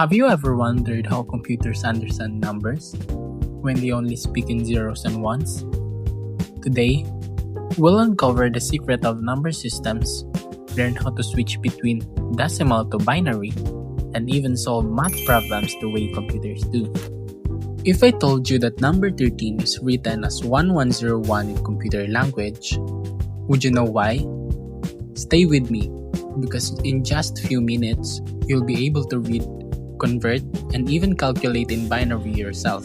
Have you ever wondered how computers understand numbers when they only speak in zeros and ones? Today, we'll uncover the secret of number systems, learn how to switch between decimal to binary, and even solve math problems the way computers do. If I told you that number 13 is written as 1101 in computer language, would you know why? Stay with me, because in just few minutes, you'll be able to read, convert, and even calculate in binary yourself.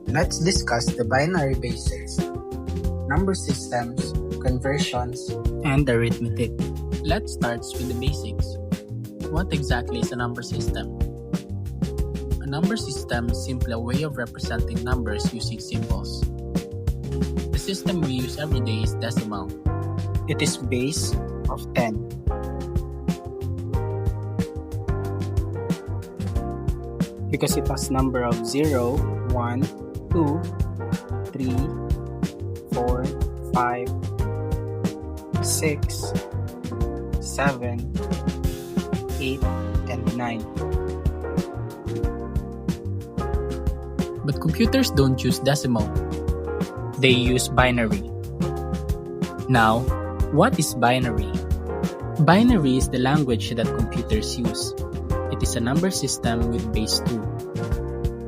Let's discuss the binary basics, number systems, conversions, and arithmetic. Let's start with the basics. What exactly is a number system? A number system is simply a way of representing numbers using symbols. The system we use every day is decimal. It is base of 10. Because it has number of 0, 1, 2, 3, 4, 5, 6, 7, 8, and 9. But computers don't use decimal. They use binary. Now, what is binary? Binary is the language that computers use. It is a number system with base 2,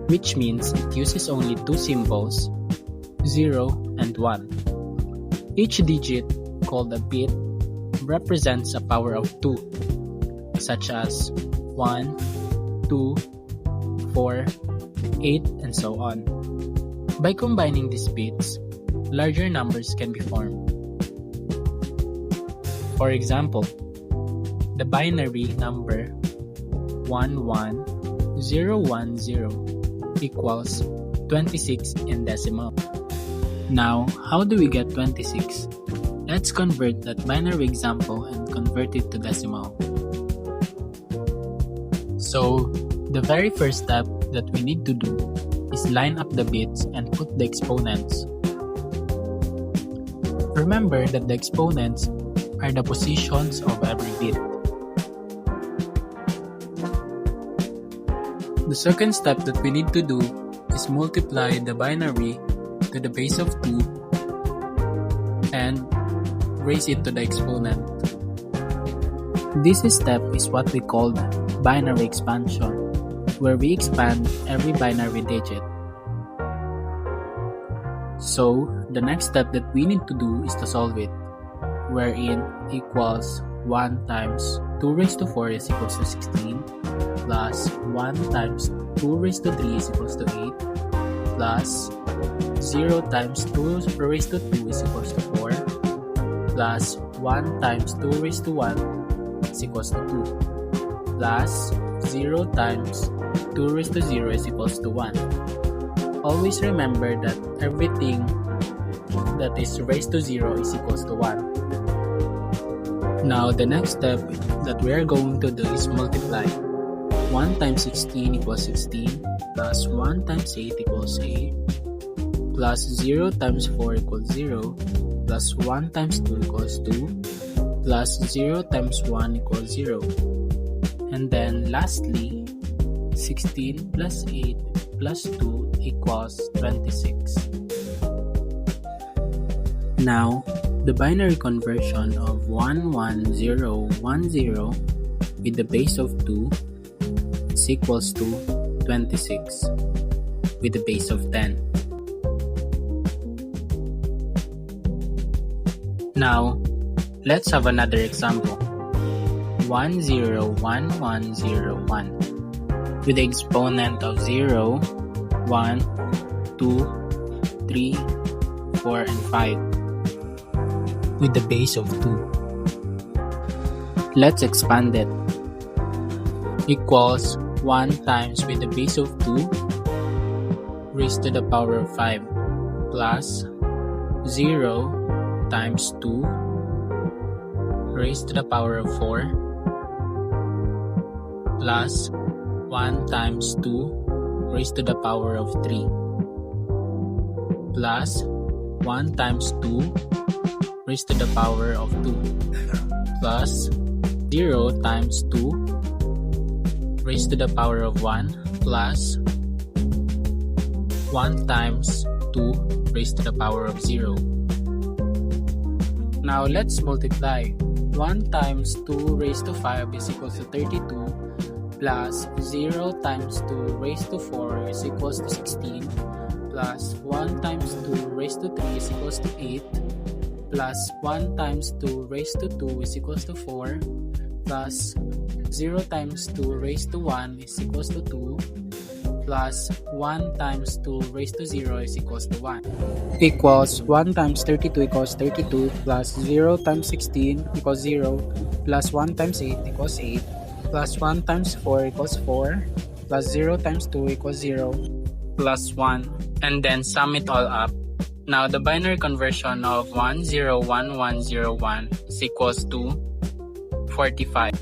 which means it uses only two symbols, 0 and 1. Each digit, called a bit, represents a power of 2, such as 1, 2, 4, 8, and so on. By combining these bits, larger numbers can be formed. For example, the binary number 11010 equals 26 in decimal. Now, how do we get 26? Let's convert that binary example and convert it to decimal. So, the very first step that we need to do is line up the bits and put the exponents. Remember that the exponents are the positions of every bit. The second step that we need to do is multiply the binary to the base of 2 and raise it to the exponent. This step is what we call binary expansion, where we expand every binary digit. So, the next step that we need to do is to solve it, wherein equals 1 times 2 raised to 4 is equals to 16, plus 1 times 2 raised to 3 is equals to 8, plus 0 times 2 raised to 2 is equals to 4, plus 1 times 2 raised to 1 is equals to 2, plus 0 times 2 raised to 0 is equals to 1. Always remember that everything that is raised to 0 is equals to 1. Now, the next step that we are going to do is multiply. 1 times 16 equals 16, plus 1 times 8 equals 8, plus 0 times 4 equals 0, plus 1 times 2 equals 2, plus 0 times 1 equals 0. And then lastly, 16 plus 8 plus 2 equals 26. Now, the binary conversion of 11010 with the base of 2 is equals to 26 with the base of 10. Now, let's have another example. 101101 with the exponent of 0, 1, 2, 3, 4, and 5 with the base of 2. Let's expand it. Equals 1 times with the base of 2 raised to the power of 5 plus 0 times 2 raised to the power of 4 plus 1 times 2 raised to the power of 3 plus 1 times 2 raised to the power of 2 plus 0 times 2 raised to the power of 1 plus 1 times 2 raised to the power of 0. Now let's multiply. 1 times 2 raised to 5 is equals to 32 plus 0 times 2 raised to 4 is equals to 16 plus 1 times 2 raised to 3 is equals to 8 plus 1 times 2 raised to 2 is equals to 4 plus 0 times 2 raised to 1 is equals to 2 plus 1 times 2 raised to 0 is equals to 1. Equals 1 times 32 equals 32 plus 0 times 16 equals 0 plus 1 times 8 equals 8 plus 1 times 4 equals 4 plus 0 times 2 equals 0 plus 1, and then sum it all up. Now the binary conversion of 101101 is equals to 45.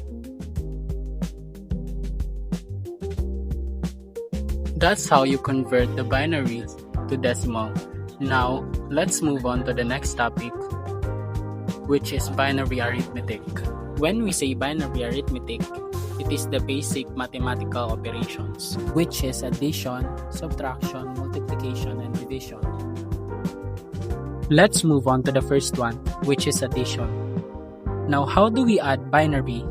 That's how you convert the binary to decimal. Now, let's move on to the next topic, which is binary arithmetic. When we say binary arithmetic, it is the basic mathematical operations, which is addition, subtraction, multiplication, and division. Let's move on to the first one, which is addition. Now, how do we add binary?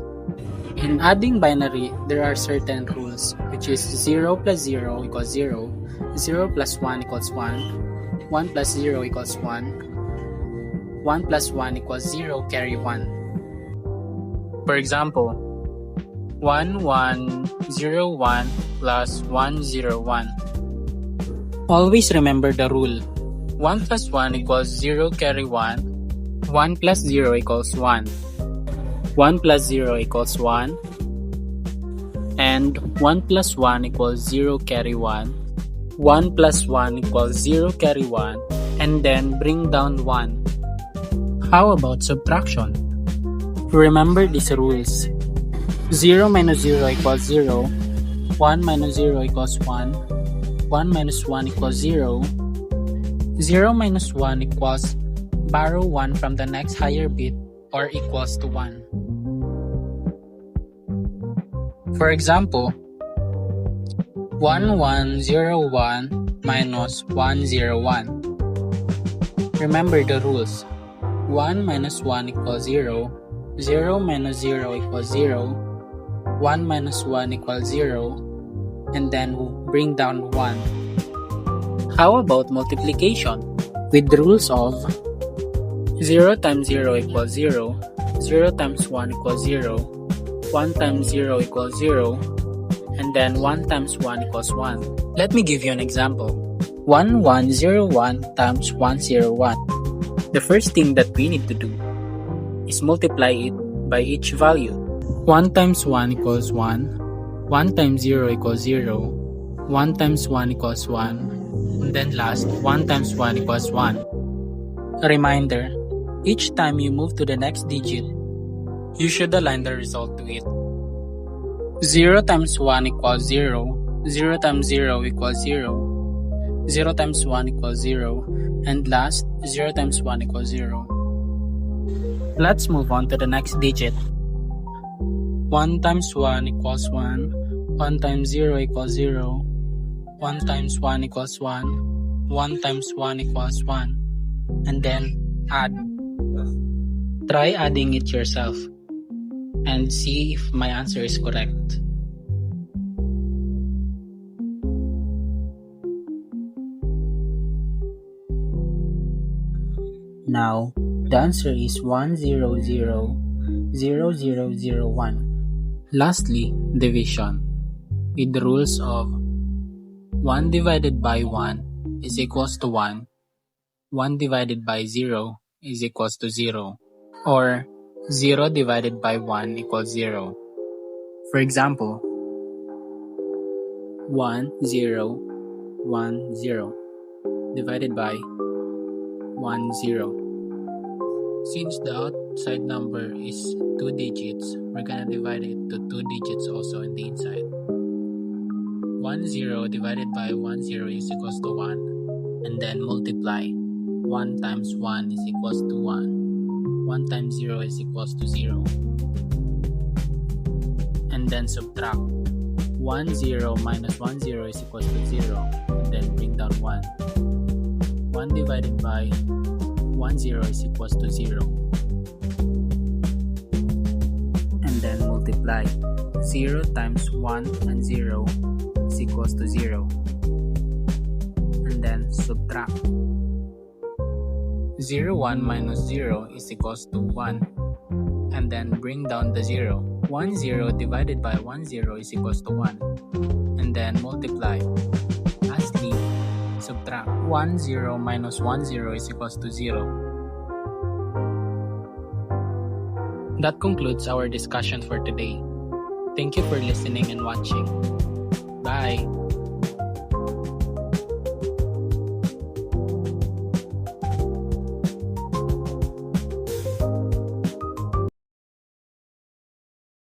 In adding binary, there are certain rules, which is 0 plus 0 equals 0, 0 plus 1 equals 1, 1 plus 0 equals 1, 1 plus 1 equals 0 carry 1. For example, 1101 plus 101. Always remember the rule. 1 plus 1 equals 0 carry 1, 1 plus 0 equals 1. 1 plus 0 equals 1, and 1 plus 1 equals 0 carry 1, 1 plus 1 equals 0 carry 1, and then bring down 1. How about subtraction? Remember these rules. 0 minus 0 equals 0, 1 minus 0 equals 1, 1 minus 1 equals 0, 0 minus 1 equals borrow 1 from the next higher bit or equals to 1. For example, 1101 minus 101. Remember the rules. 1 minus 1 equals 0, 0 minus 0 equals 0, 1 minus 1 equals 0, and then bring down 1. How about multiplication? With the rules of 0 times 0 equals 0, 0 times 1 equals 0, 1 times 0 equals 0, and then 1 times 1 equals 1. Let me give you an example. 1101 times 101. The first thing that we need to do is multiply it by each value. 1 times 1 equals 1, 1 times 0 equals 0, 1 times 1 equals 1, and then last, 1 times 1 equals 1. A reminder, each time you move to the next digit, you should align the result to it. 0 times 1 equals 0, 0 times 0 equals 0, 0 times 1 equals 0, and last, 0 times 1 equals 0. Let's move on to the next digit. 1 times 1 equals 1, 1 times 0 equals 0, 1 times 1 equals 1, 1 times 1 equals 1, and then add. Try adding it yourself and see if my answer is correct. Now, the answer is 1000001. Lastly, division. With the rules of 1 divided by 1 is equals to 1, 1 divided by 0 is equals to 0, or 0 divided by 1 equals 0. For example, 1010 divided by 10. Since the outside number is 2 digits, we're gonna divide it to 2 digits also in the inside. 10 divided by 10 is equals to 1, and then multiply. 1 times 1 is equals to 1. 1 times 0 is equals to 0. And then subtract. 1 0 minus 1 0 is equals to 0, and then bring down 1. 1 divided by 1 0 is equals to 0. And then multiply. 0 times 1 and 0 is equals to 0. And then subtract. 0 1 minus 0 is equals to 1. And then bring down the 0. 1 0 divided by 1 0 is equals to 1. And then multiply. Lastly, subtract. 1 0 minus 1 0 is equals to 0. That concludes our discussion for today. Thank you for listening and watching. Bye!